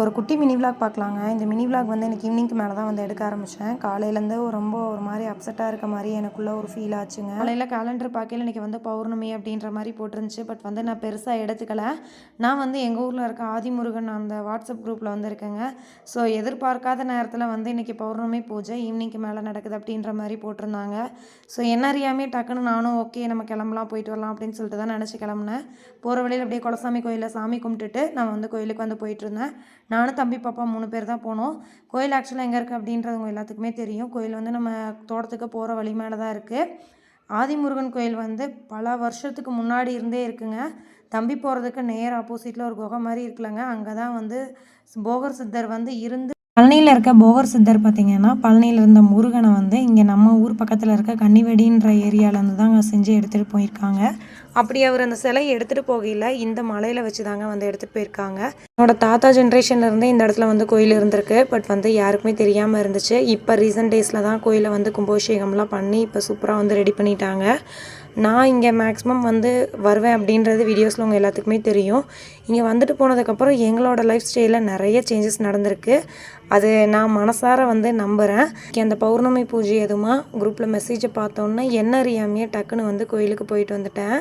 ஒரு குட்டி mini vlog பார்க்கலாங்க. இந்த மினி விளாக் வந்து எனக்கு ஈவினிங்க்கு மேலே தான் வந்து எடுக்க ஆரம்பித்தேன். காலையிலேருந்து ரொம்ப ஒரு மாதிரி அப்செட்டாக இருக்க மாதிரி எனக்குள்ளே ஒரு ஃபீல் ஆச்சுங்க. காலையில் கேலண்டர் பார்க்கையில இன்றைக்கி வந்து பௌர்ணமி அப்படின்ற மாதிரி போட்டிருந்துச்சு. பட் வந்து நான் பெருசாக எடுத்துக்கல. நான் வந்து எங்கள் ஊரில் இருக்க ஆதிமுருகன் அந்த வாட்ஸ்அப் குரூப்பில் வந்து இருக்கேங்க. ஸோ எதிர்பார்க்காத நேரத்தில் வந்து இன்றைக்கி பௌர்ணமி பூஜை ஈவினிங்க்கு மேலே நடக்குது அப்படின்ற மாதிரி போட்டிருந்தாங்க. ஸோ என்ன அறியாமே டக்குன்னு நானும் ஓகே நம்ம கிளம்பலாம் போயிட்டு வரலாம் அப்படின்னு சொல்லிட்டு தான் நினச்சி கிளம்புனேன். போகிற வழியில் அப்படியே குலசாமி கோயிலில் சாமி கும்பிட்டுட்டு நான் வந்து கோயிலுக்கு வந்து போயிட்டுருந்தேன். நானும் தம்பி பாப்பா 3 பேர் தான் போனோம். கோயில் ஆக்சுவலாக எங்கே இருக்குது அப்படின்றது உங்கள் எல்லாத்துக்குமே தெரியும். கோயில் வந்து நம்ம தோட்டத்துக்கு போகிற வழி மேலே தான் இருக்குது. ஆதிமுருகன் கோயில் வந்து பல வருஷத்துக்கு முன்னாடி இருந்தே இருக்குங்க. தம்பி போகிறதுக்கு நேர் ஆப்போசிட்டில் ஒரு குகை மாதிரி இருக்குல்லங்க, அங்கே தான் வந்து போகர் சித்தர் வந்து இருந்து பழனியில் இருக்க போகர் சித்தர் பார்த்திங்கன்னா பழனியில் இருந்த முருகனை வந்து இங்கே நம்ம ஊர் பக்கத்தில் இருக்க கன்னிவெடின்ற ஏரியாவிலேருந்து தாங்க செஞ்சு எடுத்துகிட்டு போயிருக்காங்க. அப்படி அவர் அந்த சிலையை எடுத்துகிட்டு போகையில் இந்த மலையில் வச்சு தாங்க வந்து எடுத்துகிட்டு போயிருக்காங்க. என்னோட தாத்தா ஜென்ரேஷன்லேருந்தே இந்த இடத்துல வந்து கோயில் இருந்திருக்கு. பட் வந்து யாருக்குமே தெரியாமல் இருந்துச்சு. இப்போ ரீசெண்ட் டேஸில் தான் கோயிலை வந்து கும்பாபிஷேகம்லாம் பண்ணி இப்போ சூப்பராக வந்து ரெடி பண்ணிட்டாங்க. நான் இங்கே மேக்ஸிமம் வந்து வருவேன் அப்படின்றது வீடியோஸில் உங்கள் எல்லாத்துக்குமே தெரியும். இங்கே வந்துட்டு போனதுக்கப்புறம் எங்களோட லைஃப் ஸ்டைலில் நிறைய சேஞ்சஸ் நடந்திருக்கு. அது நான் மனசார வந்து நம்புகிறேன். அந்த பௌர்ணமி பூஜை எதுவுமா குரூப்பில் மெசேஜை பார்த்தோன்னே என்ன அறியாமையே டக்குன்னு வந்து கோயிலுக்கு போயிட்டு வந்துட்டேன்.